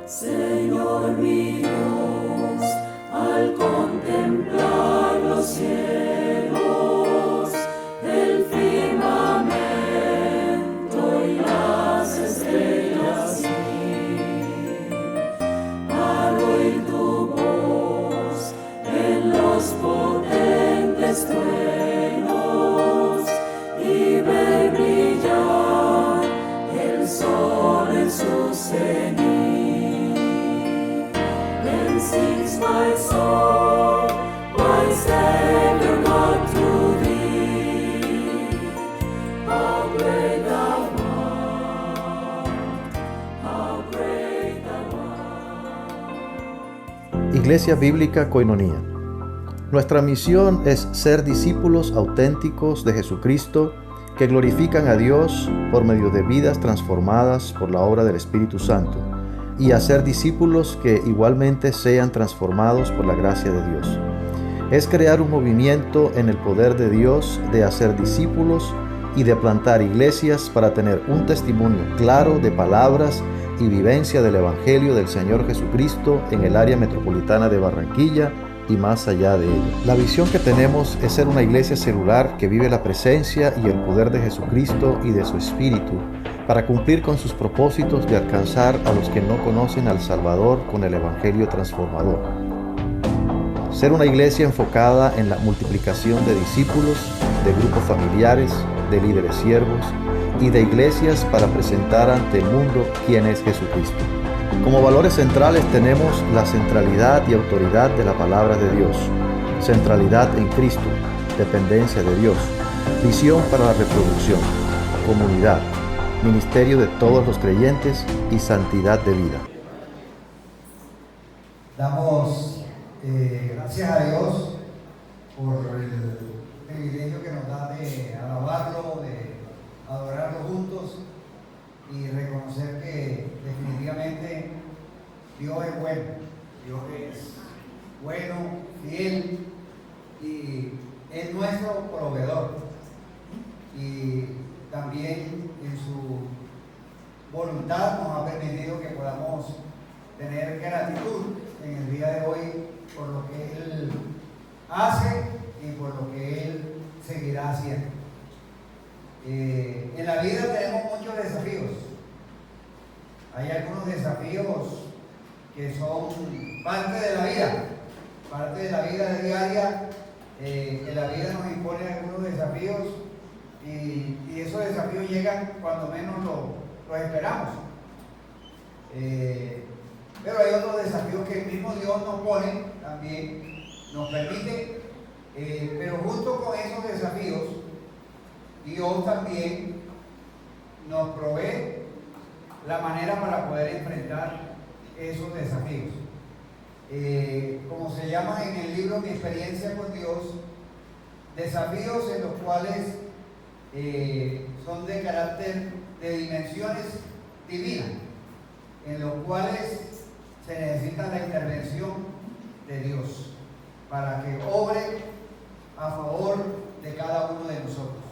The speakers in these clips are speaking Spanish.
Señor mi Dios, al contemplar los cielos, el firmamento y las estrellas, al oír tu voz en los potentes truenos y ver brillar el sol en su cenit. Sings my soul, my Savior God, to thee. How great thou art, how great thou art. Iglesia Bíblica Koinonía. Nuestra misión es ser discípulos auténticos de Jesucristo que glorifican a Dios por medio de vidas transformadas por la obra del Espíritu Santo, y hacer discípulos que igualmente sean transformados por la gracia de Dios. Es crear un movimiento en el poder de Dios de hacer discípulos y de plantar iglesias para tener un testimonio claro de palabras y vivencia del Evangelio del Señor Jesucristo en el área metropolitana de Barranquilla y más allá de ella. La visión que tenemos es ser una iglesia celular que vive la presencia y el poder de Jesucristo y de su Espíritu para cumplir con sus propósitos de alcanzar a los que no conocen al Salvador con el Evangelio transformador. Ser una iglesia enfocada en la multiplicación de discípulos, de grupos familiares, de líderes siervos y de iglesias para presentar ante el mundo quién es Jesucristo. Como valores centrales tenemos la centralidad y autoridad de la palabra de Dios, centralidad en Cristo, dependencia de Dios, visión para la reproducción, comunidad, ministerio de todos los creyentes y santidad de vida. Damos gracias a Dios por el privilegio que nos da de alabarlo, de adorarlo juntos y reconocer que definitivamente Dios es bueno, Dios es bueno, fiel y es nuestro proveedor. Y también en su voluntad nos ha permitido que podamos tener gratitud en el día de hoy por lo que Él hace y por lo que Él seguirá haciendo. En la vida tenemos muchos desafíos. Hay algunos desafíos que son parte de la vida diaria, que la vida nos impone algunos desafíos y esos desafíos llegan cuando menos lo esperamos. Pero hay otros desafíos que el mismo Dios nos pone, también nos permite, pero junto con esos desafíos, Dios también nos provee la manera para poder enfrentar esos desafíos. Como se llama en el libro Mi experiencia con Dios, desafíos en los cuales son de carácter de dimensiones divinas, en los cuales se necesita la intervención de Dios para que obre a favor de cada uno de nosotros.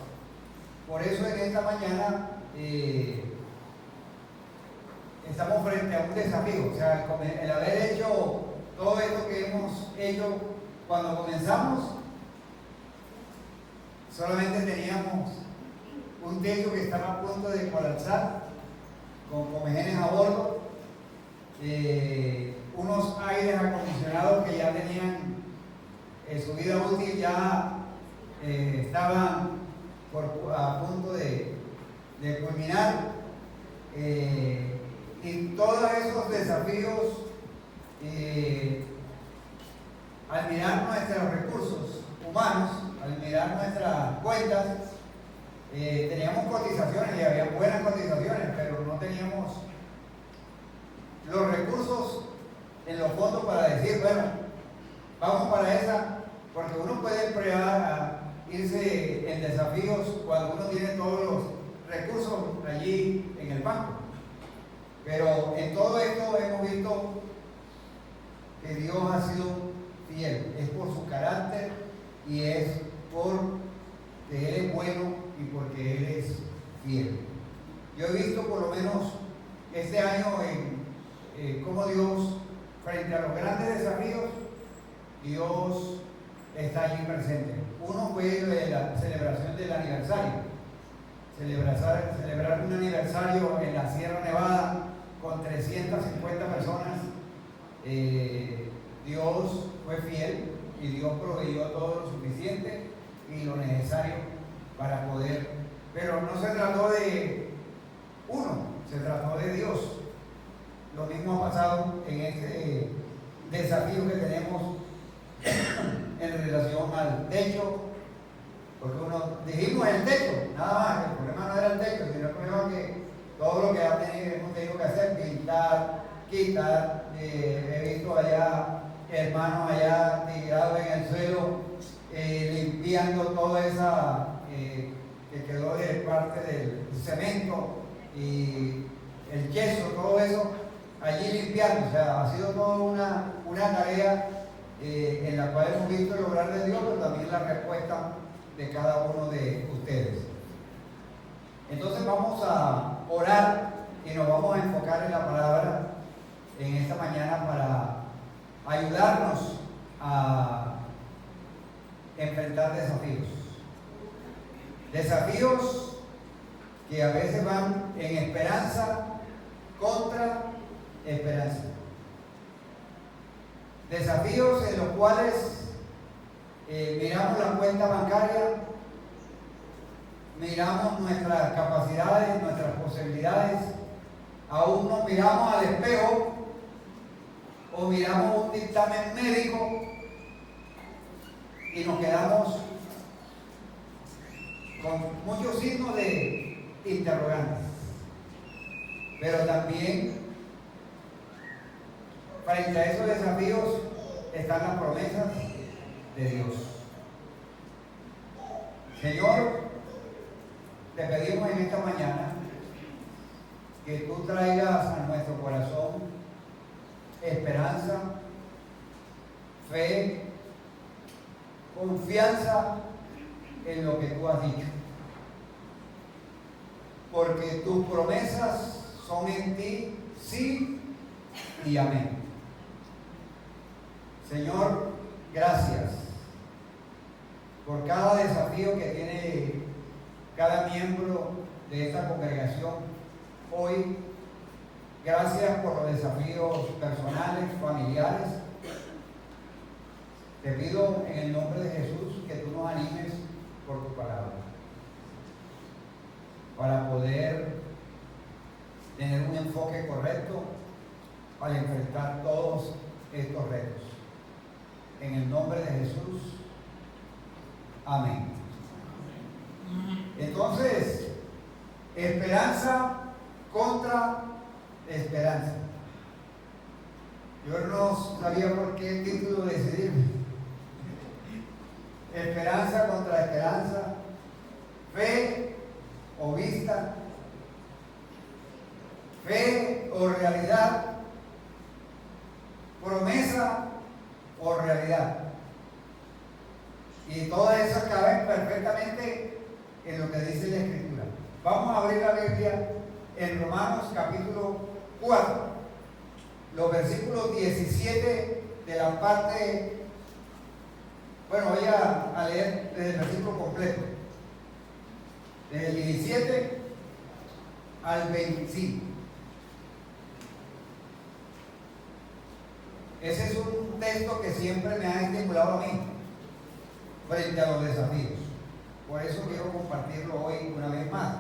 Por eso en esta mañana estamos frente a un desafío, o sea, el haber hecho todo esto que hemos hecho cuando comenzamos, solamente teníamos un techo que estaba a punto de colapsar, con comejenes a bordo, unos aires acondicionados que ya tenían su vida útil, ya estaban a punto de culminar, y todos esos desafíos, al mirar nuestros recursos humanos, al mirar nuestras cuentas, teníamos cotizaciones y había buenas cotizaciones, pero no teníamos los recursos en los fondos para decir, bueno, vamos para esa, porque uno puede probar a irse en desafíos cuando uno tiene todos los recursos allí en el banco. Pero en todo esto hemos visto que Dios ha sido fiel, es por su carácter y es porque Él es bueno y porque Él es fiel. Yo he visto por lo menos este año cómo Dios, frente a los grandes desafíos, Dios está allí presente. Uno fue la celebración del aniversario. Celebrar un aniversario en la Sierra Nevada con 350 personas. Dios fue fiel y Dios proveyó todo lo suficiente y lo necesario para poder. Pero no se trató de uno, se trató de Dios. Lo mismo ha pasado en este desafío que tenemos en relación al techo, porque dijimos el techo, nada más, el problema no era el techo, sino el problema que todo lo que hemos tenido que hacer, pintar, quitar, he visto allá hermanos allá tirados en el suelo, limpiando toda esa que quedó de parte del cemento y el yeso, todo eso, allí limpiando. O sea, ha sido toda una tarea en la cual hemos visto el obrar de Dios, pero también la respuesta de cada uno de ustedes. Entonces vamos a orar y nos vamos a enfocar en la palabra en esta mañana para ayudarnos a enfrentar desafíos. Desafíos que a veces van en esperanza contra esperanza. Desafíos en los cuales miramos la cuenta bancaria, miramos nuestras capacidades, nuestras posibilidades, aún nos miramos al espejo o miramos un dictamen médico y nos quedamos con muchos signos de interrogantes. Pero también frente a esos desafíos están las promesas de Dios. Señor, te pedimos en esta mañana que tú traigas a nuestro corazón esperanza, fe, confianza en lo que tú has dicho. Porque tus promesas son en ti sí y amén. Señor, gracias por cada desafío que tiene cada miembro de esta congregación hoy. Gracias por los desafíos personales, familiares. Te pido en el nombre de Jesús que tú nos animes por tu palabra para poder tener un enfoque correcto para enfrentar todos estos retos. En el nombre de Jesús. Amén. Entonces, esperanza contra esperanza. Yo no sabía por qué título decidirme. Esperanza contra esperanza, fe o vista, fe o realidad, promesa o realidad. Y todas esas caben perfectamente en lo que dice la Escritura. Vamos a abrir la Biblia en Romanos capítulo 4, los versículos 17 de la parte, bueno, voy a leer desde el versículo completo, desde el 17 al 25. Ese es un texto que siempre me ha estimulado a mí frente a los desafíos. Por eso quiero compartirlo hoy una vez más.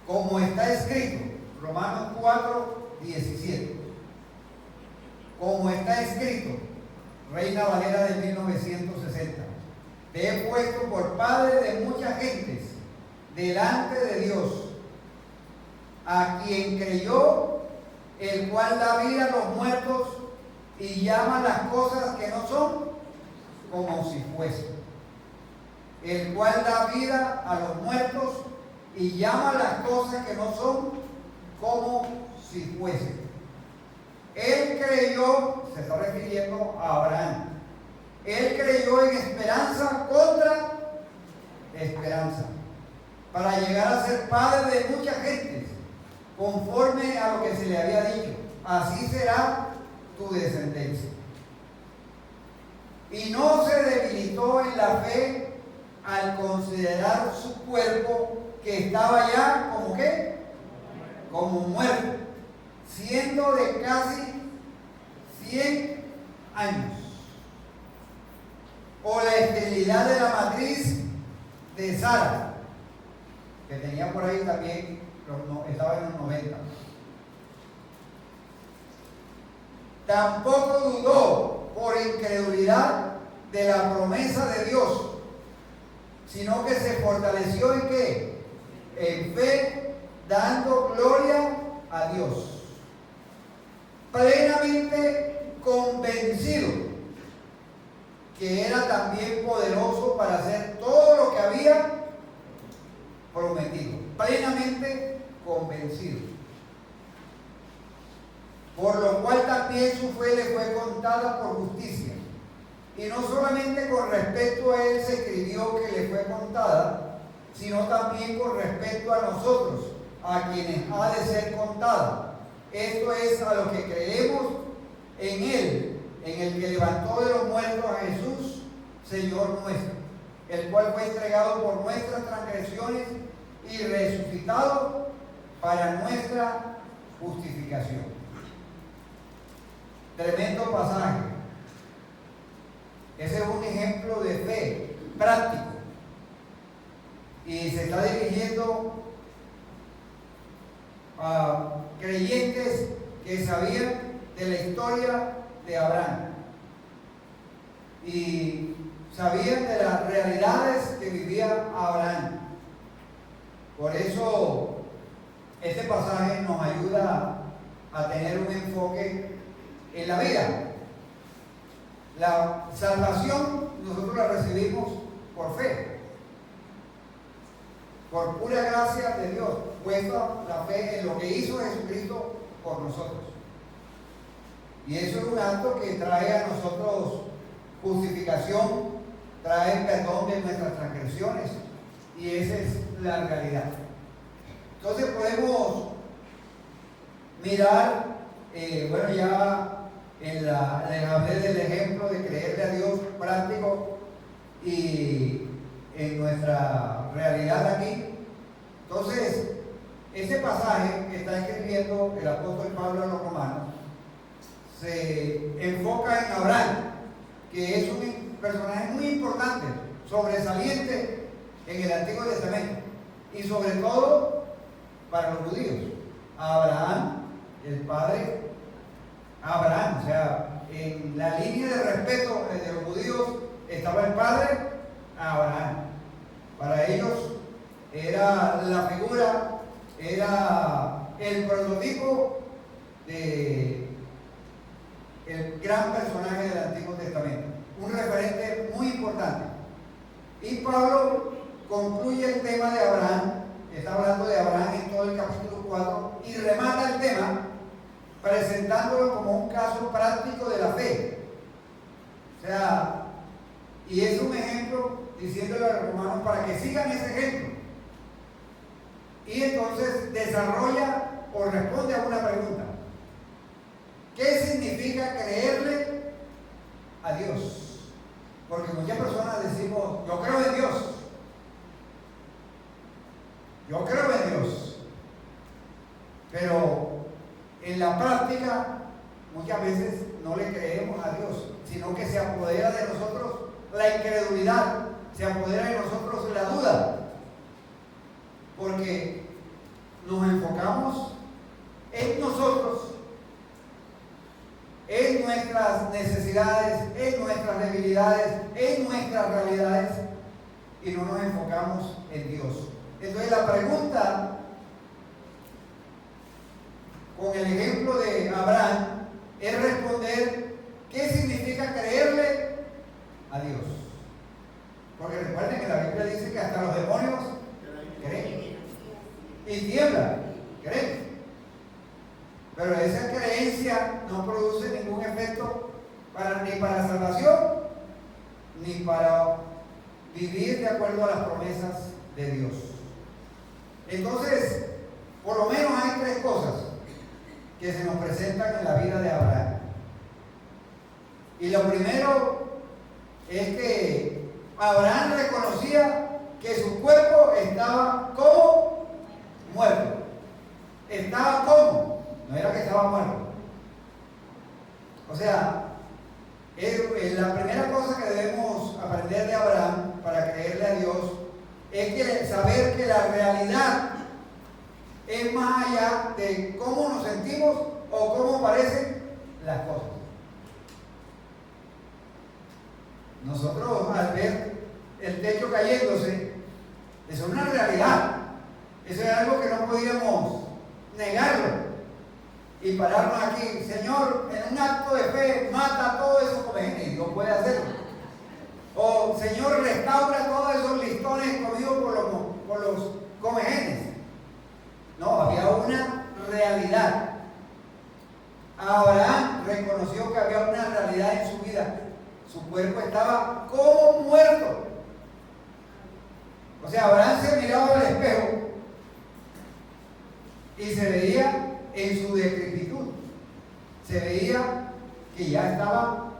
Como está escrito, Romanos 4, 17. Como está escrito, Reina Valera de 1960. Te he puesto por padre de muchas gentes delante de Dios, a quien creyó, el cual da vida a los muertos y llama las cosas que no son como si fuesen. El cual da vida a los muertos y llama las cosas que no son como si fuesen. Él creyó, se está refiriendo a Abraham, él creyó en esperanza contra esperanza, para llegar a ser padre de muchas gentes, conforme a lo que se le había dicho. así será tu descendencia. Y no se debilitó en la fe al considerar su cuerpo que estaba ya como ¿qué? Como muerto, siendo de casi 100 años. O la esterilidad de la matriz de Sara, que tenía por ahí también, estaba en los 90. Tampoco dudó por incredulidad de la promesa de Dios, sino que se fortaleció en ¿qué? En fe, dando gloria a Dios, plenamente convencido que era también poderoso para hacer todo lo que había prometido, plenamente convencido. Por lo cual también su fe le fue contada por justicia. Y no solamente con respecto a él se escribió que le fue contada, sino también con respecto a nosotros, a quienes ha de ser contada. Esto es a los que creemos en él, en el que levantó de los muertos a Jesús, Señor nuestro, el cual fue entregado por nuestras transgresiones y resucitado para nuestra justificación. Tremendo pasaje. Ese es un ejemplo de fe práctico. Y se está dirigiendo a creyentes que sabían de la historia de Abraham y sabían de las realidades que vivía Abraham. Por eso este pasaje nos ayuda a tener un enfoque en la vida. La salvación nosotros la recibimos por fe, por pura gracia de Dios, puesta la fe en lo que hizo Jesucristo por nosotros. Y eso es un acto que trae a nosotros justificación, trae perdón de nuestras transgresiones, y esa es la realidad. Entonces podemos mirar, bueno, ya les hablé del ejemplo de creerle a Dios práctico y en nuestra realidad aquí. Entonces, ese pasaje que está escribiendo el apóstol Pablo a los romanos se enfoca en Abraham, que es un personaje muy importante, sobresaliente en el Antiguo Testamento, y sobre todo para los judíos. Abraham, el padre Abraham, o sea, en la línea de respeto de los judíos estaba el padre Abraham. Para ellos era la figura, era el prototipo de el gran personaje del Antiguo Testamento, un referente muy importante. Y Pablo concluye el tema de Abraham, está hablando de Abraham en todo el capítulo 4, y remata el tema presentándolo como un caso práctico de la fe. O sea, y es un ejemplo, diciéndole a los romanos para que sigan ese ejemplo. Y entonces desarrolla o responde a una pregunta: ¿qué significa creerle a Dios? Porque muchas personas decimos, yo creo en Dios. Yo creo en Dios. Pero en la práctica muchas veces no le creemos a Dios, sino que se apodera de nosotros la incredulidad, se apodera de nosotros la duda, porque nos enfocamos en nosotros, en nuestras necesidades, en nuestras debilidades, en nuestras realidades, y no nos enfocamos en Dios. Entonces la pregunta, con el ejemplo de Abraham, es responder qué significa creerle a Dios. Porque recuerden que la Biblia dice que hasta los demonios creen y tiemblan, creen. Pero esa creencia no produce ningún efecto ni para salvación, ni para vivir de acuerdo a las promesas de Dios. Entonces, por lo menos hay tres cosas que se nos presentan en la vida de Abraham. Y lo primero es que Abraham reconocía que su cuerpo estaba como muerto. Estaba como, no era que estaba muerto. O sea, la primera cosa que debemos aprender de Abraham para creerle a Dios es que saber que la realidad es más allá de cómo nos sentimos o cómo parecen las cosas. Nosotros al ver el techo cayéndose, eso es una realidad. Eso es algo que no podíamos negarlo. Y pararnos aquí, Señor, en un acto de fe, mata a todos esos comegenes. Dios puede hacerlo. O Señor, restaura todos esos listones comidos por los comegenes. No, había una realidad. Abraham reconoció que había una realidad en su vida. Su cuerpo estaba como muerto. O sea, Abraham se miraba al espejo y se veía en su decrepitud. Se veía que ya estaba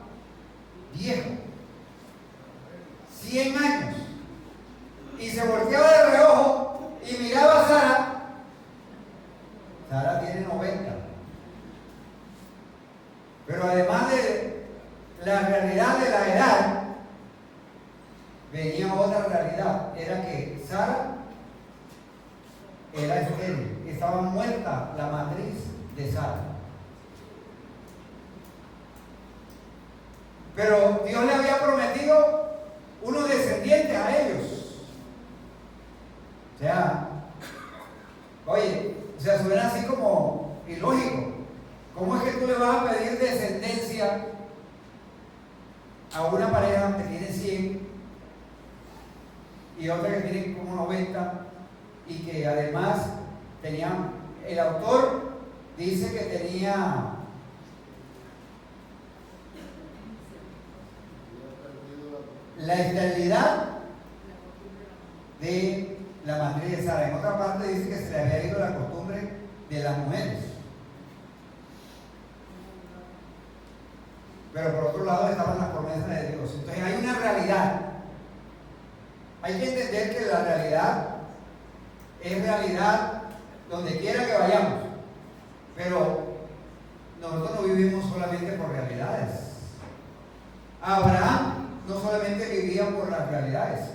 viejo. 100 años. Y se volteaba de reojo y miraba a Sara. Sara tiene 90. Pero además de la realidad de la edad, venía otra realidad. Era que Sara era estéril. Estaba muerta la matriz de Sara. Pero Dios le había prometido unos descendientes a ellos. O sea, suena así como ilógico. ¿Cómo es que tú le vas a pedir descendencia a una pareja que tiene 100 y otra que tiene como 90 y que además tenían, el autor dice que tenía la esterilidad de la matriz de Sara? En otra parte dice que se le había ido la costumbre de las mujeres. Pero por otro lado estaban las promesas de Dios. Entonces hay una realidad. Hay que entender que la realidad es realidad donde quiera que vayamos. Pero nosotros no vivimos solamente por realidades. Abraham no solamente vivía por las realidades.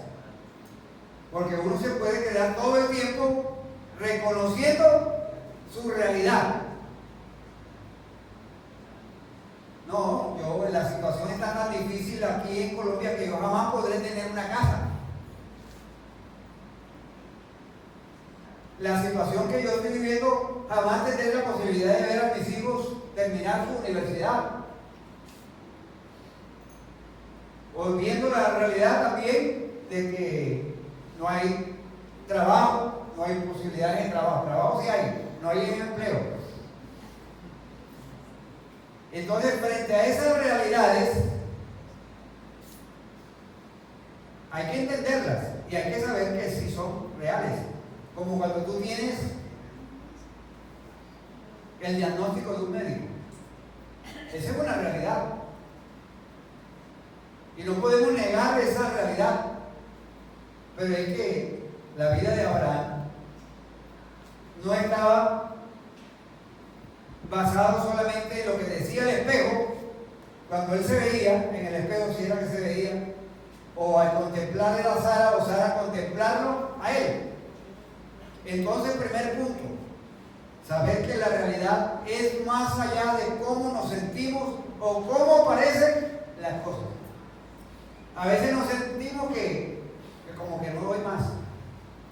Porque uno se puede quedar todo el tiempo reconociendo su realidad. No, la situación está tan difícil aquí en Colombia que yo jamás podré tener una casa. La situación que yo estoy viviendo, jamás tendré la posibilidad de ver a mis hijos terminar su universidad. O viendo la realidad también de que no hay trabajo, no hay posibilidades de trabajo. Trabajo sí hay, no hay empleo. Entonces, frente a esas realidades, hay que entenderlas y hay que saber que sí son reales. Como cuando tú tienes el diagnóstico de un médico. Esa es una realidad. Y no podemos negar esa realidad. Pero es que la vida de Abraham no estaba basado solamente en lo que decía el espejo, cuando él se veía, en el espejo si era que se veía, o al contemplarle a Sara, o Sara contemplarlo a él. Entonces, primer punto, saber que la realidad es más allá de cómo nos sentimos o cómo parecen las cosas. A veces nos sentimos que como que no doy más.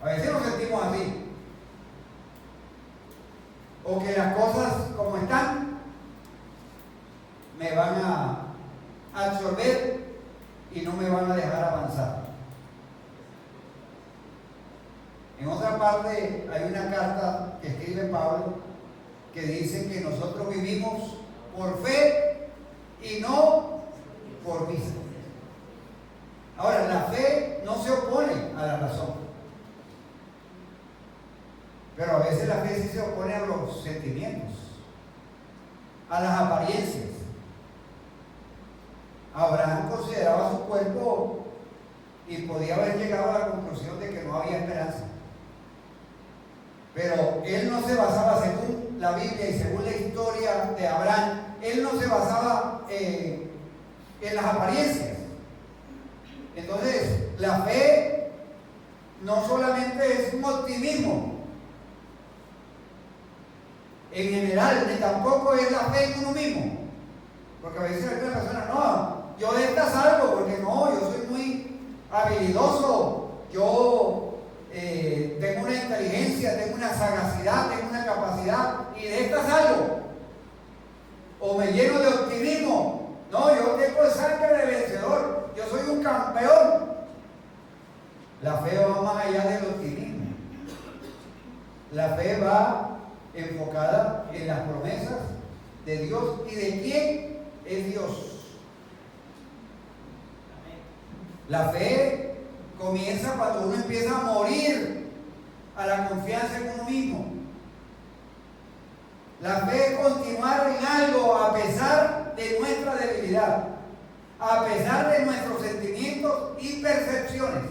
A veces nos sentimos así. O que las cosas como están me van a absorber y no me van a dejar avanzar. En otra parte hay una carta que escribe Pablo que dice que nosotros vivimos por fe y no por vista. Ahora, la fe no se opone a la razón, pero a veces la fe sí se opone a los sentimientos. a las apariencias. Abraham consideraba su cuerpo y podía haber llegado a la conclusión de que no había esperanza. Pero él no se basaba, según la Biblia y según la historia de Abraham, él no se basaba en las apariencias. Entonces, la fe no solamente es un optimismo en general, ni tampoco es la fe en uno mismo. Porque a veces alguna persona, no, yo de esta salgo, porque no, yo soy muy habilidoso, yo tengo una inteligencia, tengo una sagacidad, tengo una capacidad, y de esta salgo. O me lleno de optimismo, no, yo tengo sangre de vencedor, yo soy un campeón. La fe va más allá del optimismo. La fe va enfocada en las promesas de Dios y de quién es Dios. La fe comienza cuando uno empieza a morir a la confianza en uno mismo. La fe es continuar en algo a pesar de nuestra debilidad, a pesar de nuestros sentimientos y percepciones.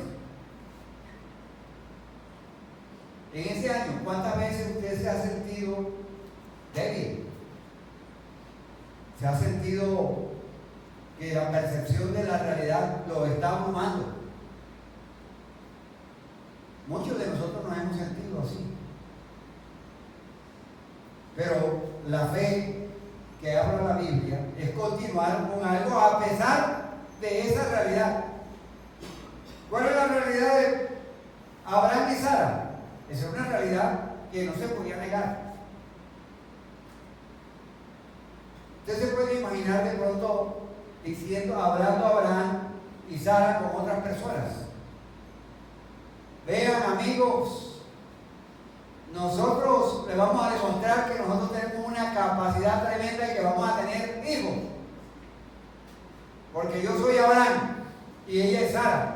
En ese año, ¿cuántas veces usted se ha sentido débil? ¿Se ha sentido que la percepción de la realidad lo está abrumando? Muchos de nosotros nos hemos sentido así. Pero la fe que habla la Biblia es continuar con algo a pesar de esa realidad. ¿Cuál es la realidad de Abraham y Sara? Esa es una realidad que no se podía negar. Usted se puede imaginar de pronto hablando a Abraham y Sara con otras personas. Vean, amigos, nosotros les vamos a demostrar que nosotros tenemos una capacidad tremenda y que vamos a tener hijos. Porque yo soy Abraham y ella es Sara.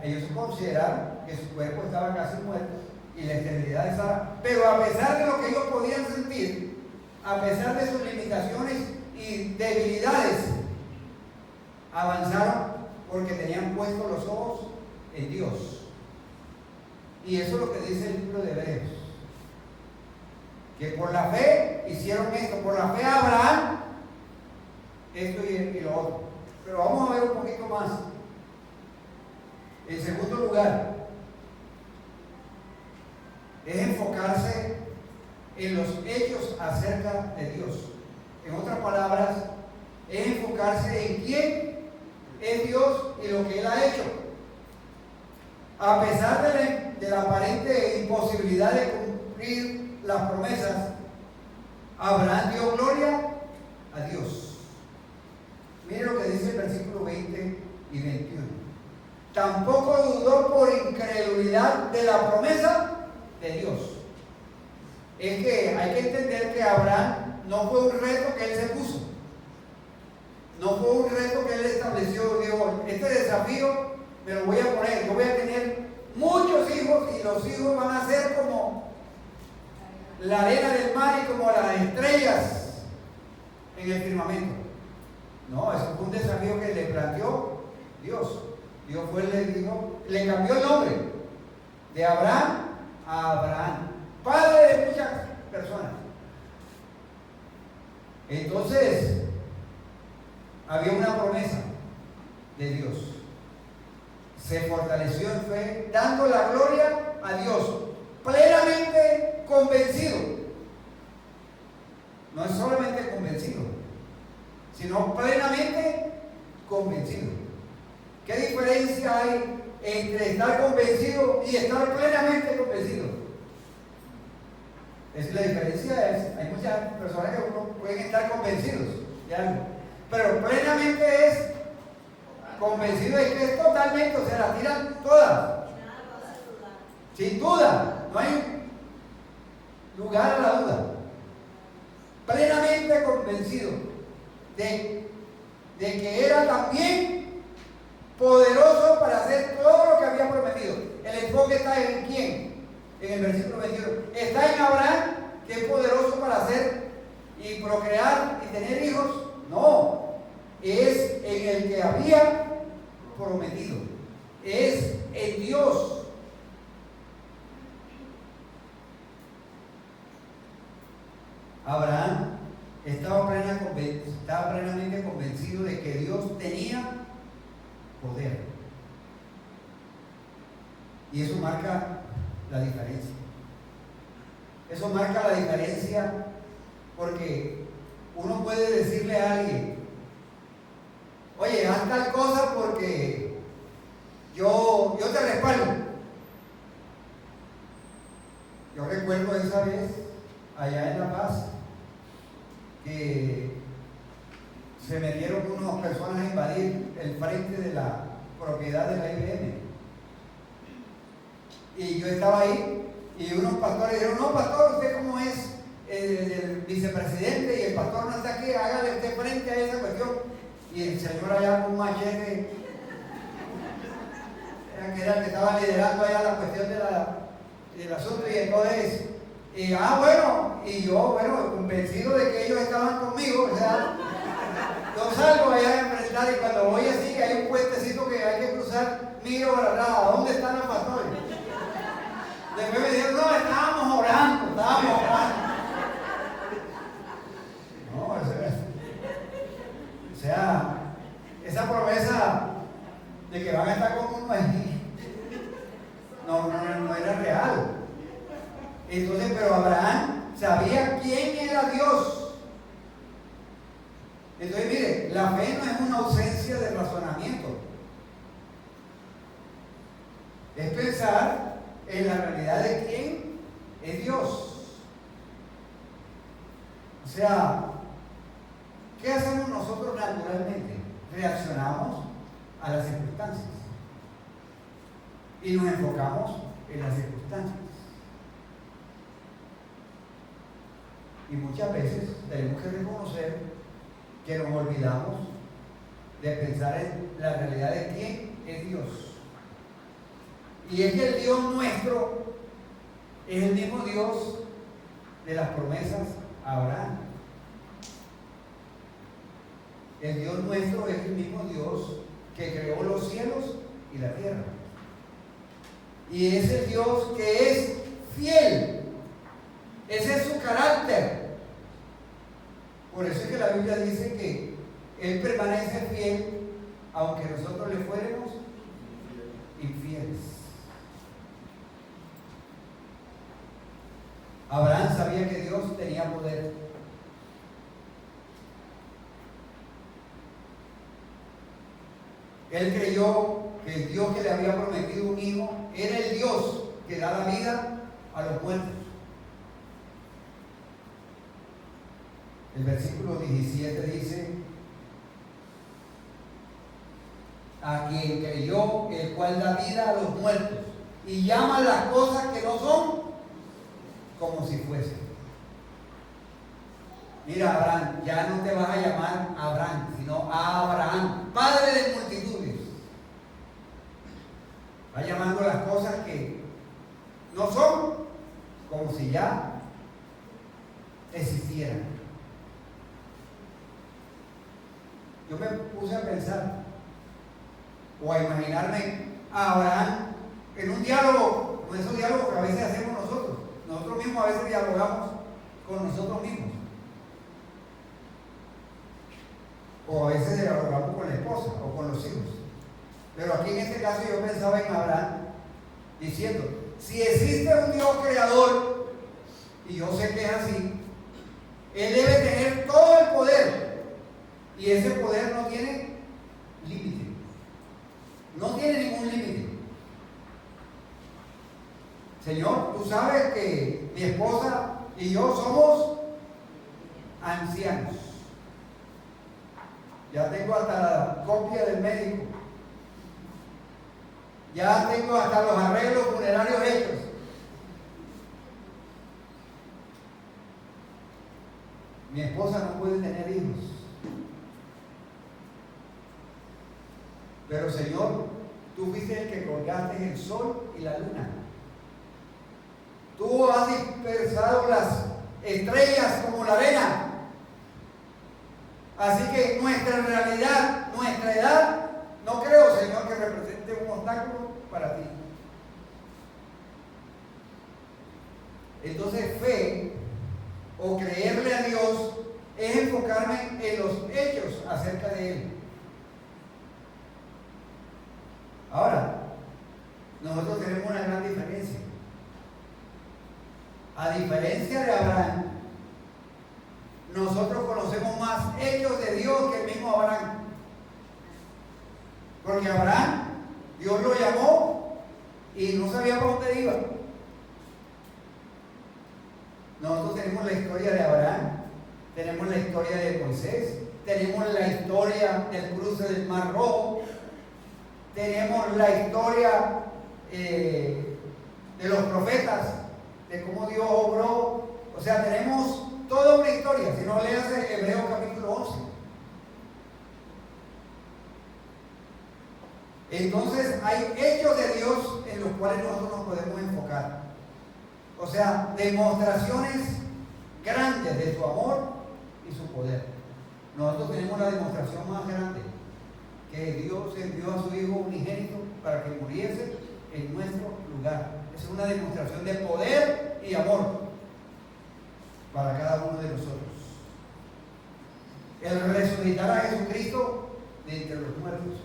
Ellos consideraron que su cuerpo estaba casi muerto y la esterilidad de Sara. Pero a pesar de lo que ellos podían sentir, a pesar de sus limitaciones y debilidades, avanzaron porque tenían puestos los ojos en Dios. Y eso es lo que dice el libro de Hebreos, que por la fe hicieron esto, por la fe Abraham, esto y lo otro. Pero vamos a ver un poquito más. En segundo lugar, es enfocarse en los hechos acerca de Dios. En otras palabras, es enfocarse en quién es Dios y lo que Él ha hecho. A pesar de la aparente imposibilidad de cumplir las promesas, Abraham dio gloria a Dios. Mire lo que dice el versículo 20 y 21. Tampoco dudó por incredulidad de la promesa de Dios. Es que hay que entender que Abraham no fue un reto que él se puso. No fue un reto que él estableció. Dijo, este desafío me lo voy a poner. Yo voy a tener muchos hijos y los hijos van a ser como la arena del mar y como las estrellas en el firmamento. No, eso fue un desafío que le planteó Dios. Dios le cambió el nombre de Abraham a Abraham, padre de muchas personas. Entonces, había una promesa de Dios. Se fortaleció en fe, dando la gloria a Dios, plenamente convencido. No es solamente convencido, sino plenamente convencido. ¿Qué diferencia hay entre estar convencido y estar plenamente convencido? La diferencia es, hay muchas personas que pueden estar convencidos de algo, pero plenamente es convencido de que es totalmente, o sea, la tiran todas. Sin duda, no hay lugar a la duda. Plenamente convencido de que era también poderoso para hacer todo lo que había prometido. El enfoque está en quién, en el versículo 21. Está en Abraham, que es poderoso para hacer y procrear y tener hijos. No, es en el que había prometido, es en Dios. Abraham estaba plenamente convencido de que Dios tenía poder. Y eso marca la diferencia. Eso marca la diferencia porque uno puede decirle a alguien, oye, haz tal cosa porque yo te respaldo. Yo recuerdo esa vez allá en La Paz que se metieron unas personas a invadir el frente de la propiedad de la IBM. Y yo estaba ahí y unos pastores dijeron, no, pastor, usted como es el vicepresidente y el pastor no está aquí, hágale usted frente a esa cuestión. Y el señor allá con un machete, que era el que estaba liderando allá la cuestión del asunto, y entonces, bueno, y yo, convencido de que ellos estaban conmigo, o sea, yo salgo allá a enfrentar y cuando voy así, que hay un puentecito que hay que cruzar, miro para atrás, ¿a dónde están los pastores? Después me dijeron, no, estábamos orando. No, o sea, esa promesa de que van a estar con uno ahí, no era real. Entonces, pero Abraham sabía quién era Dios. Entonces, mire, la fe no es una ausencia de razonamiento. Es pensar en la realidad de quién es Dios. O sea, ¿qué hacemos nosotros naturalmente? Reaccionamos a las circunstancias y nos enfocamos en las circunstancias. Y muchas veces tenemos que reconocer que nos olvidamos de pensar en la realidad de quién es Dios. Y es que el Dios nuestro es el mismo Dios de las promesas a Abraham. El Dios nuestro es el mismo Dios que creó los cielos y la tierra. Y es el Dios que es fiel. Ese es su carácter. Por eso es que la Biblia dice que Él permanece fiel aunque nosotros le fuéramos infieles. Abraham sabía que Dios tenía poder. Él creyó que el Dios que le había prometido un hijo era el Dios que da la vida a los muertos. El versículo 17 dice, a quien creyó, el cual da vida a los muertos y llama las cosas que no son como si fuesen. Mira, Abraham, ya no te vas a llamar Abraham, sino Abraham, padre de multitudes. Va llamando las cosas que no son como si ya existieran. Yo me puse a pensar o a imaginarme a Abraham en un diálogo, con esos diálogos que a veces hacemos nosotros. Nosotros mismos a veces dialogamos con nosotros mismos. O a veces dialogamos con la esposa o con los hijos. Pero aquí en este caso yo pensaba en Abraham diciendo, si existe un Dios creador, y yo sé que es así, Él debe tener todo el poder. Y ese poder no tiene límite. No tiene ningún límite. Señor, tú sabes que mi esposa y yo somos ancianos. Ya tengo hasta la copia del médico. Ya tengo hasta los arreglos funerarios hechos. Mi esposa no puede tener hijos. Pero Señor, tú fuiste el que colgaste el sol y la luna. Tú has dispersado las estrellas como la arena. Así que nuestra realidad, nuestra edad, no creo, Señor, que represente un obstáculo para ti. Entonces, fe o creerle a Dios es enfocarme en los hechos acerca de Él. Ahora, nosotros tenemos una gran diferencia. A diferencia de Abraham, nosotros conocemos más hechos de Dios que el mismo Abraham. Porque Abraham, Dios lo llamó y no sabía para dónde iba. Nosotros tenemos la historia de Abraham, tenemos la historia de Moisés, tenemos la historia del cruce del Mar Rojo, tenemos la historia de los profetas, de cómo Dios obró. O sea, tenemos toda una historia. Si no, leas Hebreos capítulo 11. Entonces hay hechos de Dios en los cuales nosotros nos podemos enfocar. O sea, demostraciones grandes de su amor y su poder. Nosotros tenemos la demostración más grande, que Dios envió a su Hijo unigénito para que muriese en nuestro lugar. Es una demostración de poder y amor para cada uno de nosotros. El resucitar a Jesucristo de entre los muertos.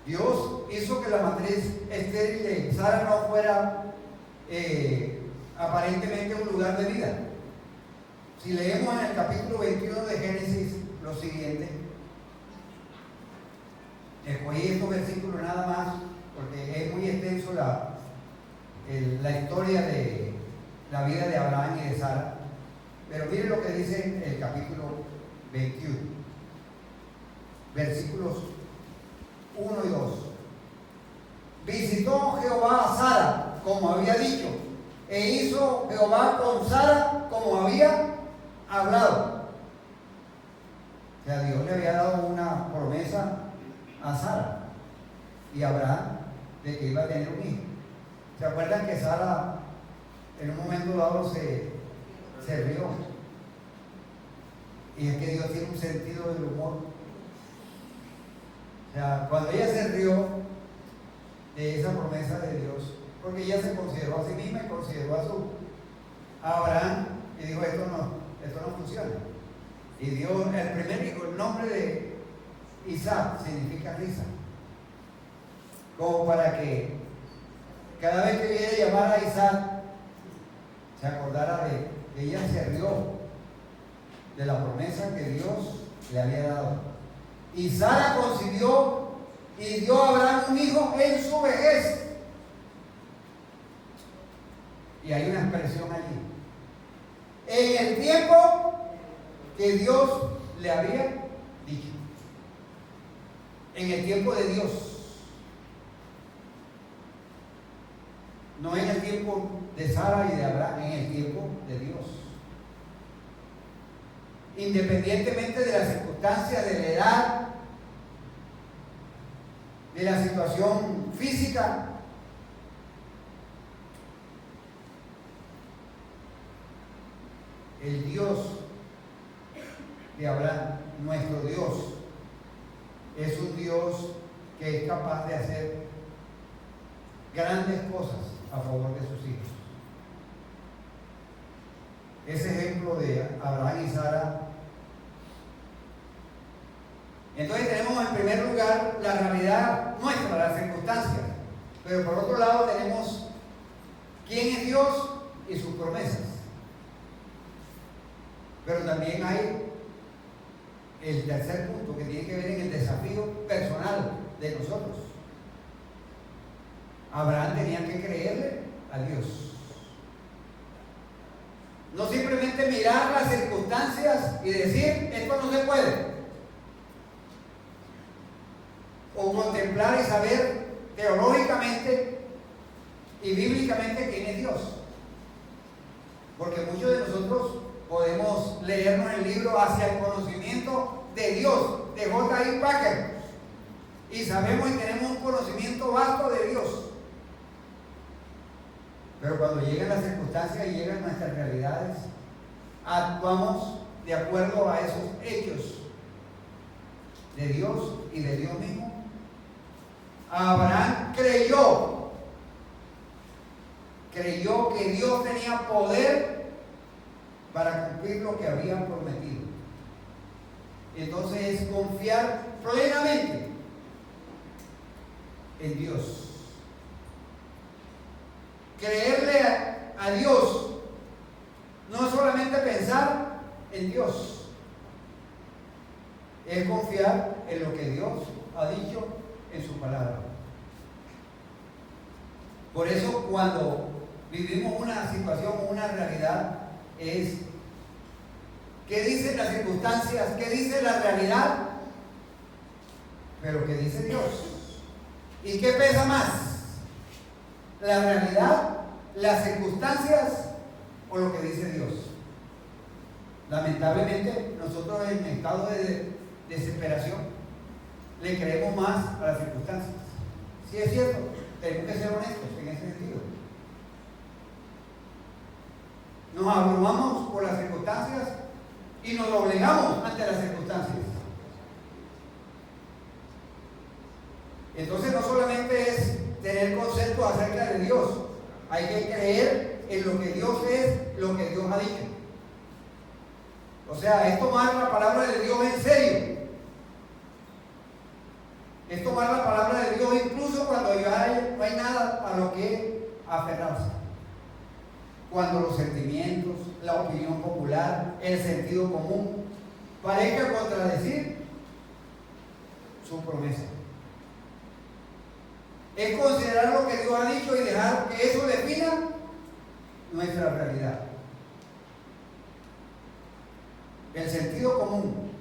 Dios hizo que la matriz estéril de Sara no fuera aparentemente un lugar de vida. Si leemos en el capítulo 21 de Génesis lo siguiente, escogí estos versículos nada más porque es muy extenso la historia de la vida de Abraham y de Sara. Pero miren lo que dice el capítulo 21, versículos 1 y 2. Visitó Jehová a Sara como había dicho, e hizo Jehová con Sara como había hablado. O sea, Dios le había dado una promesa a Sara y a Abraham de que iba a tener un hijo. ¿Se acuerdan que Sara en un momento dado se rió? Y es que Dios tiene un sentido del humor. O sea, cuando ella se rió de esa promesa de Dios, porque ella se consideró a sí misma y consideró a Abraham, y dijo, esto no funciona. Y dio el primer hijo, el nombre de Isaac significa risa, como para que cada vez que viene llamar a Isaac se acordara de que ella se rió de la promesa que Dios le había dado. Y Sara concibió y dio a Abraham un hijo en su vejez. Y hay una expresión allí. En el tiempo que Dios le había dicho. En el tiempo de Dios. No en el tiempo de Sara y de Abraham, en el tiempo de Dios. Independientemente de las circunstancias, de la edad, de la situación física, el Dios de Abraham, nuestro Dios, es un Dios que es capaz de hacer grandes cosas a favor de sus hijos. Ese ejemplo de Abraham y Sara. Entonces tenemos en primer lugar la realidad nuestra, las circunstancias, pero por otro lado tenemos quién es Dios y sus promesas. Pero también hay el tercer punto que tiene que ver en el desafío personal de nosotros. Abraham tenía que creerle a Dios. No simplemente mirar las circunstancias y decir, esto no se puede. O contemplar y saber teológicamente y bíblicamente quién es Dios. Porque muchos de nosotros podemos leernos el libro Hacia el conocimiento de Dios, de J.I. Packer, y sabemos y tenemos un conocimiento vasto de Dios. Pero cuando llegan las circunstancias y llegan nuestras realidades, actuamos de acuerdo a esos hechos de Dios y de Dios mismo. Abraham creyó que Dios tenía poder para cumplir lo que había prometido. Entonces es confiar plenamente en Dios. Creerle a Dios no es solamente pensar en Dios, es confiar en lo que Dios ha dicho en su palabra. Por eso cuando vivimos una situación, una realidad, es ¿qué dicen las circunstancias? ¿Qué dice la realidad? Pero ¿qué dice Dios? ¿Y qué pesa más? ¿La realidad, las circunstancias o lo que dice Dios? Lamentablemente nosotros en estado de desesperación le creemos más a las circunstancias. Sí es cierto, tenemos que ser honestos en ese sentido. Nos abrumamos por las circunstancias y nos doblegamos ante las circunstancias. Entonces no solamente es tener conceptos acerca de Dios, hay que creer en lo que Dios es, lo que Dios ha dicho. O sea, es tomar la palabra de Dios en serio. Es tomar la palabra de Dios incluso cuando ya no hay nada a lo que aferrarse. Cuando los sentimientos, la opinión popular, el sentido común parezcan contradecir su promesa. Es considerar lo que Dios ha dicho y dejar que eso defina nuestra realidad. El sentido común,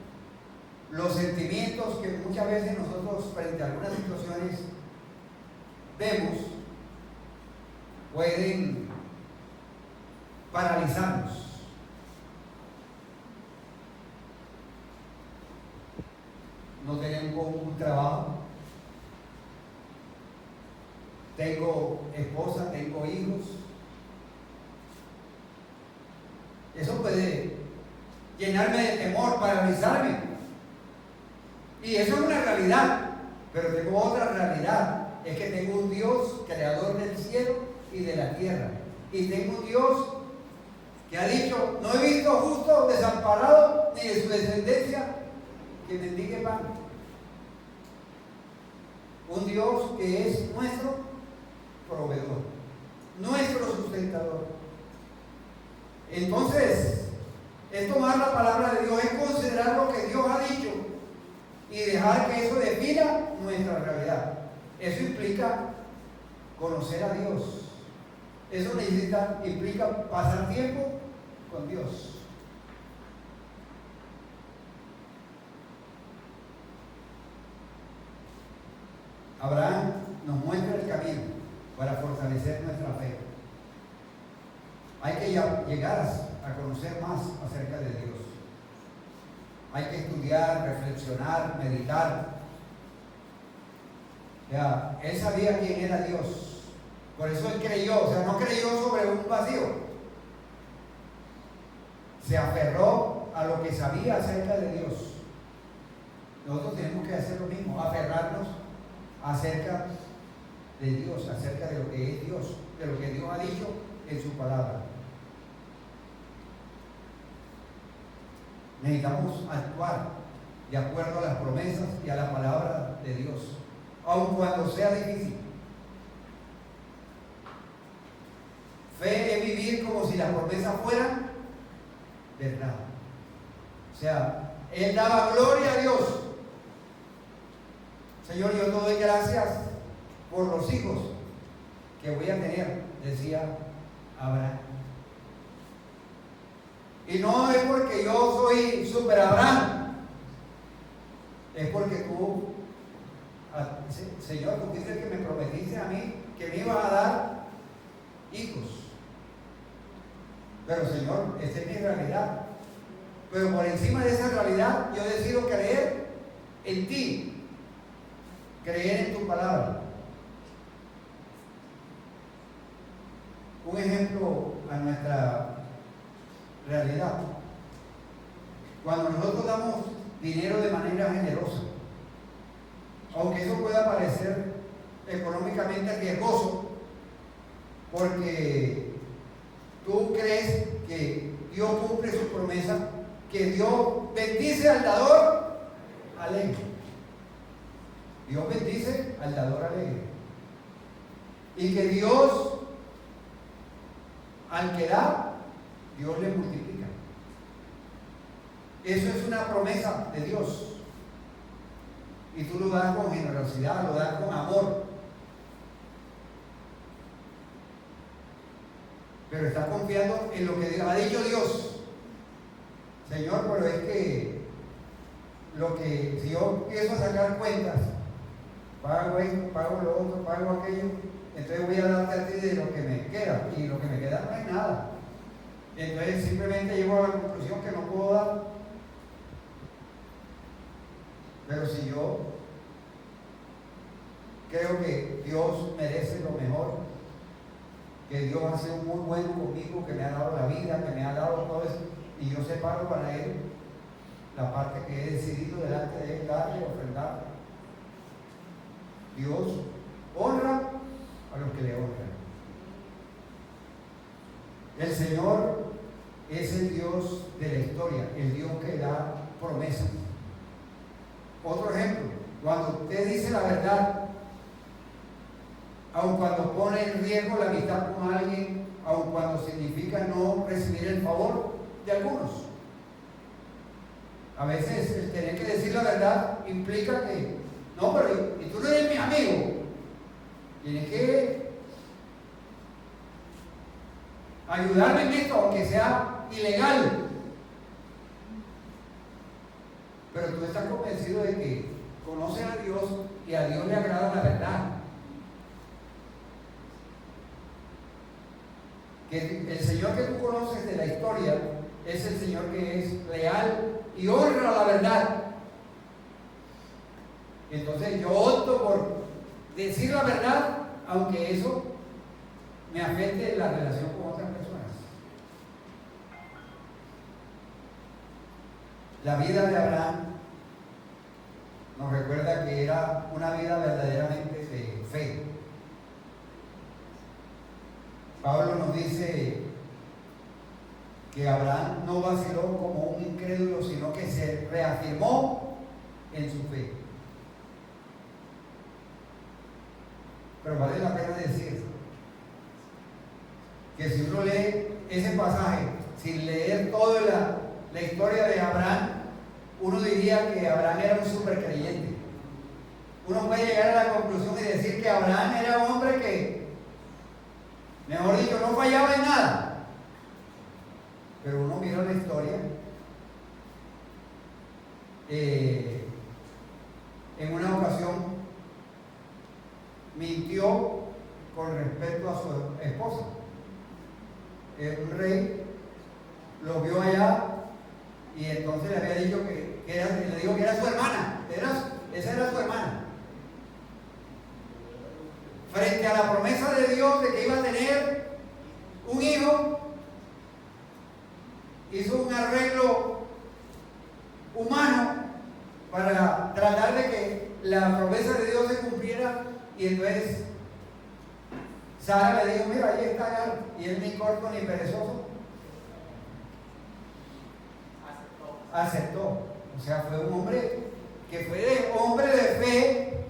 los sentimientos que muchas veces nosotros frente a algunas situaciones vemos, pueden paralizarnos. No tenemos un trabajo, tengo esposa, tengo hijos. Eso puede llenarme de temor, paralizarme. Y eso es una realidad, pero tengo otra realidad, es que tengo un Dios creador del cielo y de la tierra. Y tengo un Dios que ha dicho, no he visto justo desamparado ni de su descendencia que mendigue pan. Un Dios que es nuestro proveedor, nuestro sustentador. Entonces, es tomar la palabra de Dios, es considerar lo que Dios ha dicho y dejar que eso defina nuestra realidad. Eso implica conocer a Dios. Eso implica pasar tiempo con Dios. Abraham nos muestra el camino para fortalecer nuestra fe. Hay que llegar a conocer más acerca de Dios. Hay que estudiar, reflexionar, meditar. Ya, él sabía quién era Dios. Por eso él creyó, o sea, no creyó sobre un vacío. Se aferró a lo que sabía acerca de Dios. Nosotros tenemos que hacer lo mismo, aferrarnos acerca de Dios, acerca de lo que es Dios, de lo que Dios ha dicho en su palabra. Necesitamos actuar de acuerdo a las promesas y a la palabra de Dios, aun cuando sea difícil. Fe es vivir como si las promesas fueran verdad. O sea, él daba gloria a Dios. Señor, yo te doy gracias por los hijos que voy a tener, decía Abraham. Y no es porque yo soy super Abraham, es porque tú, Señor, tú dices que me prometiste a mí que me ibas a dar hijos. Pero Señor, esa es mi realidad. Pero por encima de esa realidad, yo decido creer en ti, creer en tu palabra. un ejemplo a nuestra realidad. Cuando nosotros damos dinero de manera generosa, aunque eso pueda parecer económicamente riesgoso, porque tú crees que Dios cumple su promesa, que Dios bendice al dador alegre. Dios bendice al dador alegre. Y que Dios, al que da, Dios le multiplica. Eso es una promesa de Dios. Y tú lo das con generosidad, lo das con amor. Pero estás confiando en lo que ha dicho Dios. Señor, pero es que si yo empiezo a sacar cuentas, pago esto, pago lo otro, pago aquello, entonces voy a darte a ti de lo que me queda, y lo que me queda no es nada. Entonces simplemente llego a la conclusión que no puedo dar. Pero si yo creo que Dios merece lo mejor, que Dios ha sido muy bueno conmigo, que me ha dado la vida, que me ha dado todo eso, y yo separo para Él la parte que he decidido delante de Él darle, ofrendar. Dios honra a los que le honran. El Señor es el Dios de la historia, el Dios que da promesas. Otro ejemplo, cuando usted dice la verdad, aun cuando pone en riesgo la amistad con alguien, aun cuando significa no recibir el favor de algunos. A veces el tener que decir la verdad implica que, no, pero y tú no eres mi amigo, tienes que ayudarme en esto, aunque sea ilegal. Pero tú estás convencido de que conoces a Dios y a Dios le agrada la verdad. Que el Señor que tú conoces de la historia es el Señor que es leal y honra la verdad. Entonces yo opto por decir la verdad, aunque eso me afecte la relación con otras personas. La vida de Abraham nos recuerda que era una vida verdaderamente de fe. Pablo nos dice que Abraham no vaciló como un incrédulo, sino que se reafirmó en su fe. Pero vale la pena decir que si uno lee ese pasaje sin leer toda la historia de Abraham, uno diría que Abraham era un supercreyente. Uno puede llegar a la conclusión y decir que Abraham era un hombre que, mejor dicho, no fallaba en nada. Pero uno mira la historia, en una ocasión mintió con respecto a su esposa. Un rey lo vio allá y entonces le había dicho le dijo que era su hermana. Esa era su hermana. Frente a la promesa de Dios de que iba a tener un hijo, hizo un arreglo humano para tratar de que la promesa de Dios se cumpliera, y entonces Sara le dijo, mira, ahí está Agar, y él ni corto ni perezoso aceptó. O sea, fue un hombre que fue hombre de fe,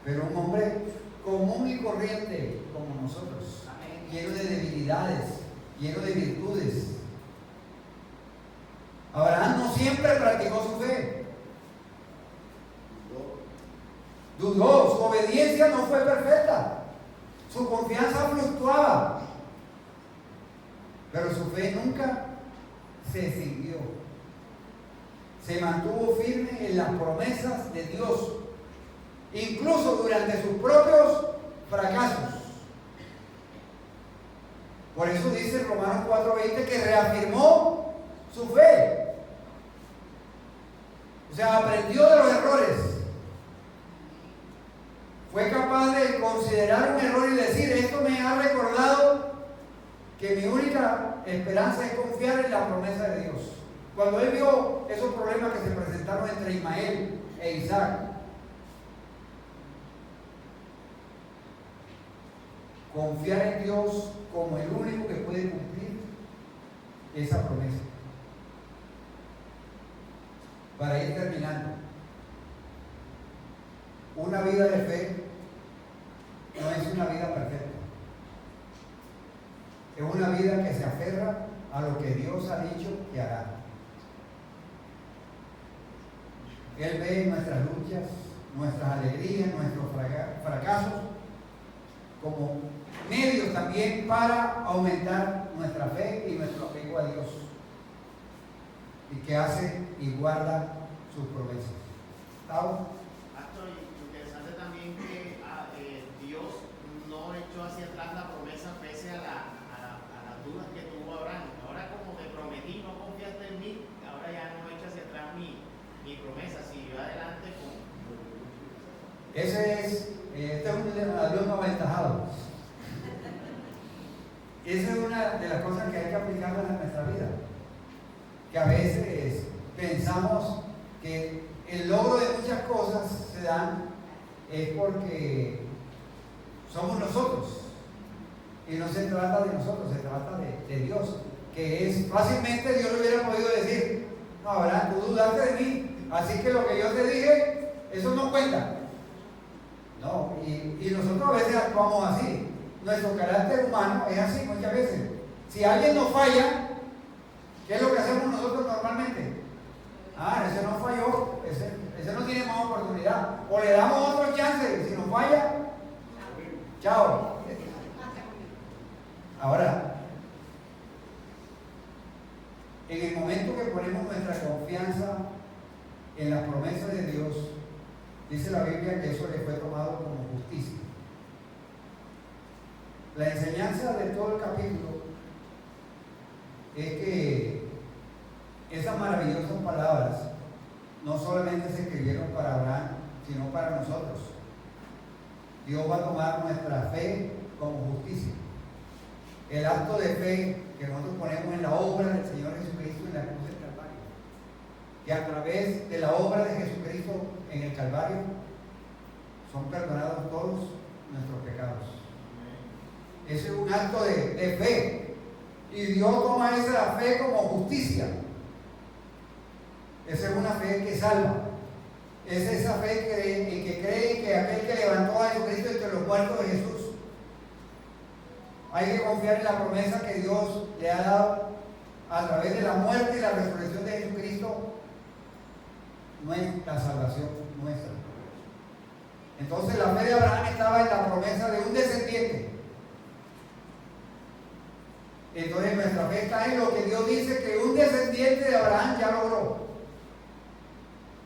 pero un hombre común y corriente como nosotros, lleno de debilidades, lleno de virtudes. Abraham no siempre practicó su fe. Dudó, su obediencia no fue perfecta, su confianza fluctuaba, pero su fe nunca se extinguió. Se mantuvo firme en las promesas de Dios, incluso durante sus propios fracasos. Por eso dice Romanos 4:20 que reafirmó su fe. O sea, aprendió de los errores. Fue capaz de considerar un error y decir, esto me ha que mi única esperanza es confiar en la promesa de Dios. Cuando él vio esos problemas que se presentaron entre Ismael e Isaac, confiar en Dios como el único que puede cumplir esa promesa. Para ir terminando, una vida de fe no es una vida perfecta. Es una vida que se aferra a lo que Dios ha dicho que hará. Él ve nuestras luchas, nuestras alegrías, nuestros fracasos como medios también para aumentar nuestra fe y nuestro apego a Dios, y que hace y guarda sus promesas. ¿Estamos? Pastor, interesante también que Dios no echó hacia atrás la promesa pese a las dudas que tuvo Abraham. Ahora, como te prometí, no confiaste en mí, ahora ya no echa hacia atrás mi promesa, siguió adelante con... Este es un alumno aventajado. Esa es una de las cosas que hay que aplicar en nuestra vida. Que a veces pensamos que el logro de muchas cosas se dan es porque somos nosotros. Y no se trata de nosotros, se trata de Dios. Que es fácilmente Dios le hubiera podido decir: no, Abraham, tú dudaste de mí, así que lo que yo te dije, eso no cuenta. No, y nosotros a veces actuamos así. Nuestro carácter humano es así muchas veces. Si alguien nos falla, ¿qué es lo que hacemos nosotros normalmente? Ese no falló, ese no tiene más oportunidad. O le damos otro chance, si nos falla, chao. Ahora, en el momento que ponemos nuestra confianza en las promesas de Dios, dice la Biblia que eso le fue tomado como justicia. La enseñanza de todo el capítulo es que esas maravillosas palabras no solamente se escribieron para Abraham, sino para nosotros. Dios va a tomar nuestra fe como justicia. El acto de fe que nosotros ponemos en la obra del Señor Jesucristo en la cruz del Calvario, que a través de la obra de Jesucristo en el Calvario son perdonados todos nuestros pecados. Ese es un acto de fe, y Dios toma esa fe como justicia. Esa es una fe que salva. Es esa fe que cree que aquel que levantó a Jesucristo entre los muertos de Jesús. Hay que confiar en la promesa que Dios le ha dado a través de la muerte y la resurrección de Jesucristo, nuestra salvación nuestra. Entonces la fe de Abraham estaba en la promesa de un descendiente. Entonces nuestra fe está en lo que Dios dice que un descendiente de Abraham ya logró.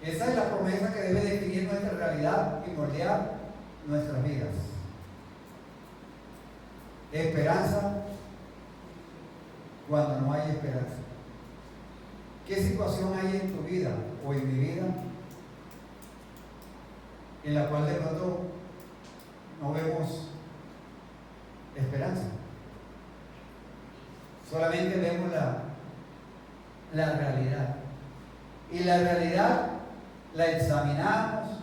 Esa es la promesa que debe definir nuestra realidad y moldear nuestras vidas. Esperanza cuando no hay esperanza. ¿Qué situación hay en tu vida o en mi vida en la cual de pronto no vemos esperanza? Solamente vemos la realidad. Y la realidad la examinamos,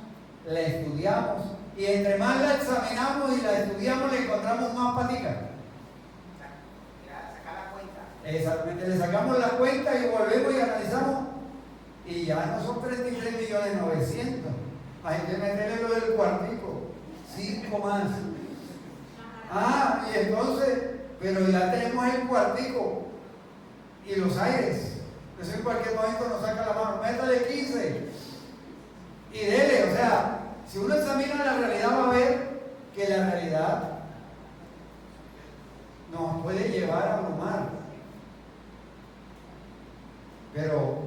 la estudiamos, y entre más la examinamos y la estudiamos, le encontramos más paticas. Sacar la cuenta. Exactamente, le sacamos la cuenta y volvemos y analizamos, y ya no son 33.900.000. Hay que meterle lo del cuartico, 5 más. Y entonces, pero ya tenemos el cuartico y los aires. Eso en cualquier momento nos saca la mano. Métale 15 y dele. O sea, si uno examina la realidad, va a ver que la realidad nos puede llevar a abrumar. Pero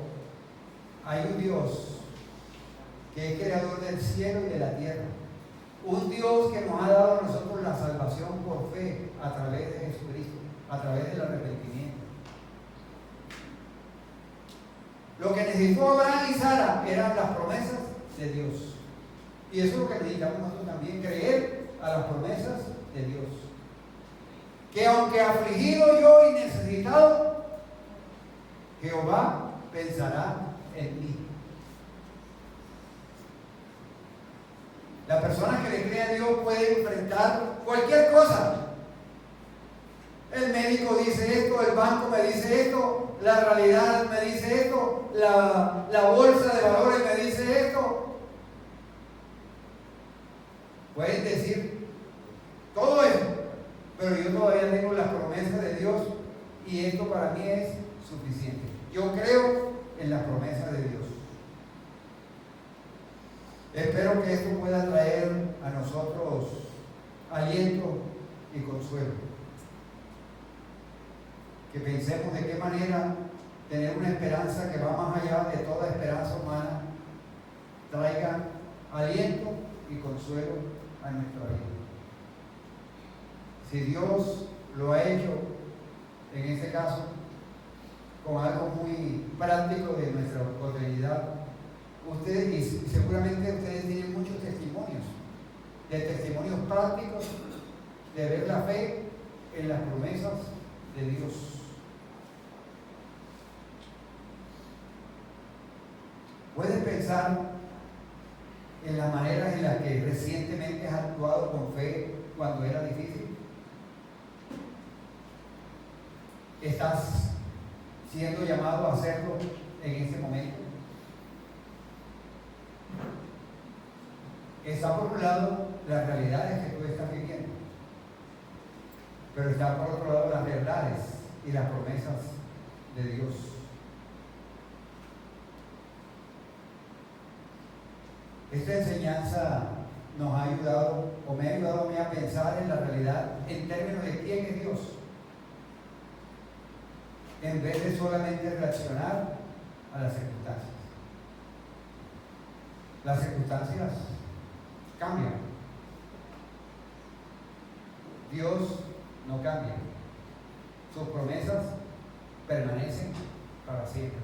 hay un Dios que es creador del cielo y de la tierra. Un Dios que nos ha dado a nosotros la salvación por fe a través de Jesucristo, a través del arrepentimiento. Lo que necesitó Abraham y Sara eran las promesas de Dios. Y eso es lo que necesitamos nosotros también, creer a las promesas de Dios. que aunque afligido yo y necesitado, Jehová pensará en mí. La persona que le cree a Dios puede enfrentar cualquier cosa. El médico dice esto, el banco me dice esto, la realidad me dice esto, la bolsa de valores me dice esto. Pueden decir todo eso, pero yo todavía tengo las promesas de Dios y esto para mí es suficiente. Yo creo en las promesas de Dios. Espero que esto pueda traer a nosotros aliento y consuelo. Que pensemos de qué manera tener una esperanza que va más allá de toda esperanza humana traiga aliento y consuelo a nuestra vida. Si Dios lo ha hecho, en este caso, con algo muy práctico de nuestra cotidianidad, ustedes, y seguramente ustedes tienen muchos testimonios, de testimonios prácticos, de ver la fe en las promesas de Dios. Puedes pensar en las maneras en las que recientemente has actuado con fe cuando era difícil. ¿Estás siendo llamado a hacerlo en este momento? Está por un lado las realidades que tú estás viviendo, pero está por otro lado las verdades y las promesas de Dios. Esta enseñanza nos ha ayudado, o me ha ayudado a mí a pensar en la realidad en términos de quién es Dios, en vez de solamente reaccionar a las circunstancias. Las circunstancias cambian. Dios no cambia. Sus promesas permanecen para siempre.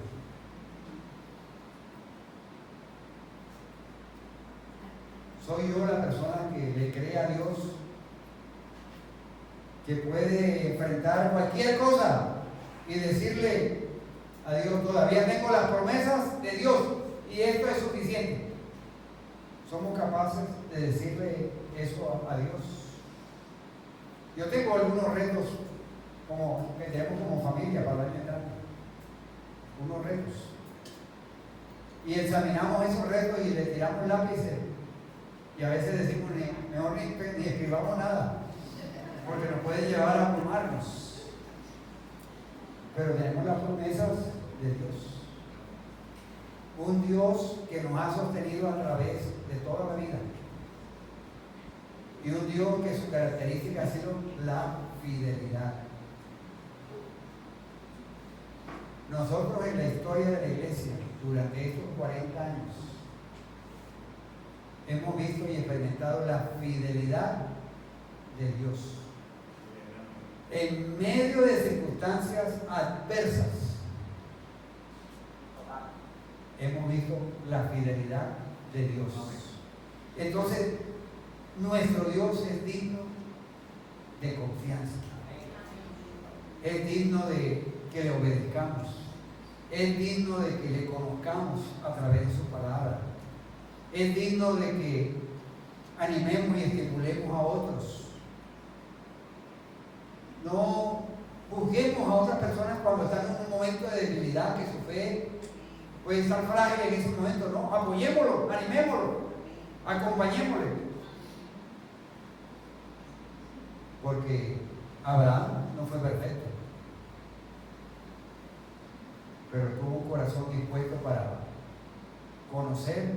¿Soy yo la persona que le cree a Dios, que puede enfrentar cualquier cosa y decirle a Dios, todavía tengo las promesas de Dios y esto es suficiente? ¿Somos capaces de decirle eso a Dios? Yo tengo algunos retos que tenemos como familia para el año entrante. Unos retos. Y examinamos esos retos y le tiramos lápices. Y a veces decimos, mejor ni escribamos nada, porque nos puede llevar a abrumarnos. Pero tenemos las promesas de Dios. Un Dios que nos ha sostenido a través de toda la vida. Y un Dios que su característica ha sido la fidelidad. Nosotros en la historia de la iglesia, durante estos 40 años, hemos visto y experimentado la fidelidad de Dios. En medio de circunstancias adversas, hemos visto la fidelidad de Dios. Entonces, nuestro Dios es digno de confianza. Es digno de que le obedezcamos. Es digno de que le conozcamos a través de su palabra. Es digno de que animemos y estimulemos a otros. No juzguemos a otras personas cuando están en un momento de debilidad, que su fe puede estar frágil en ese momento. No, apoyémoslo, animémoslo, acompañémosle. Porque Abraham no fue perfecto, pero tuvo un corazón dispuesto para conocer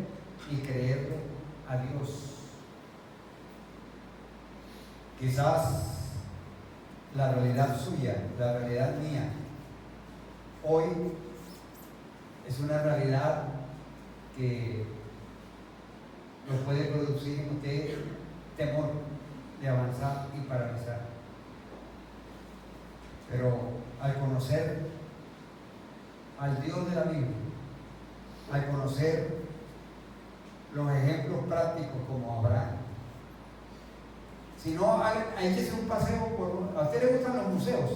y creerle a Dios. Quizás la realidad suya, la realidad mía, hoy es una realidad que nos puede producir en usted temor de avanzar y paralizar. Pero al conocer al Dios de la Biblia, al conocer los ejemplos prácticos como Abraham, si no, échese un paseo a usted usted le gustan los museos,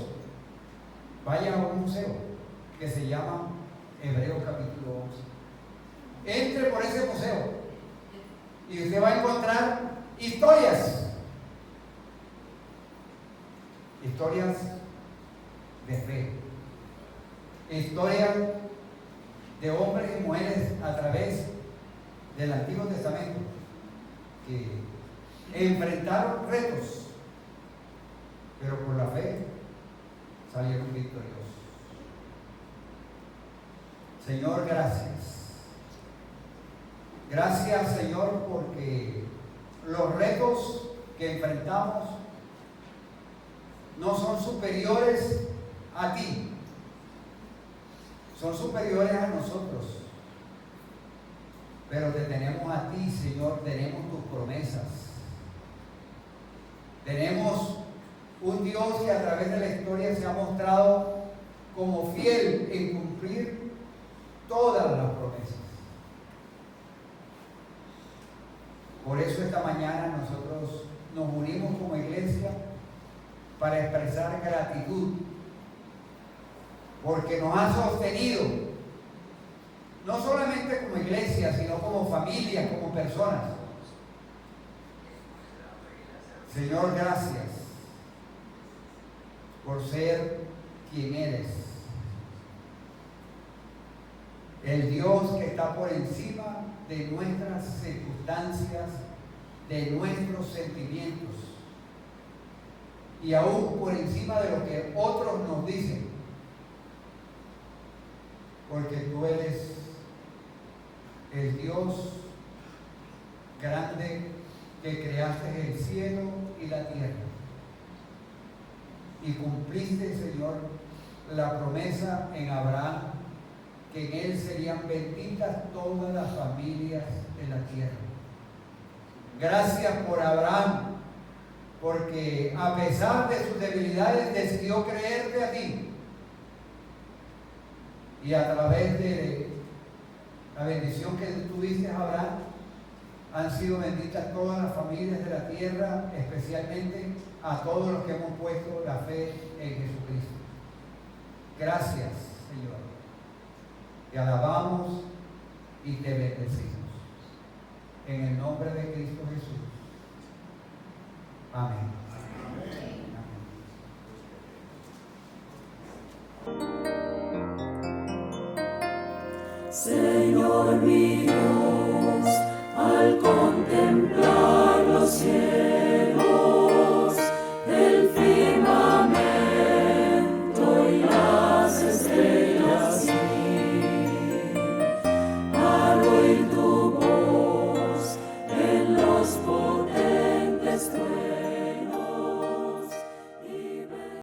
vaya a un museo que se llama Hebreos capítulo 11. Entre por ese museo y usted va a encontrar historias de fe, historias de hombres y mujeres a través del Antiguo Testamento que enfrentaron retos, pero por la fe salieron victoriosos. Señor, gracias. Gracias, Señor, porque los retos que enfrentamos no son superiores a ti, son superiores a nosotros. Pero te tenemos a ti, Señor, tenemos tus promesas. Tenemos un Dios que a través de la historia se ha mostrado como fiel en cumplir todas las promesas. Por eso esta mañana nosotros nos unimos como iglesia para expresar gratitud, porque nos ha sostenido, no solamente como iglesia, sino como familia, como personas. Señor, gracias por ser quien eres, el Dios que está por encima de nuestras circunstancias, de nuestros sentimientos, y aún por encima de lo que otros nos dicen, porque tú eres el Dios grande que creaste el cielo y la tierra, y cumpliste, Señor, la promesa en Abraham, que en él serían benditas todas las familias de la tierra. Gracias por Abraham, porque a pesar de sus debilidades decidió creerte a ti, y a través de la bendición que tú diste a Abraham, han sido benditas todas las familias de la tierra, especialmente a todos los que hemos puesto la fe en Jesucristo. Gracias, Señor. Te alabamos y te bendecimos. En el nombre de Cristo Jesús. Amén. Señor mío.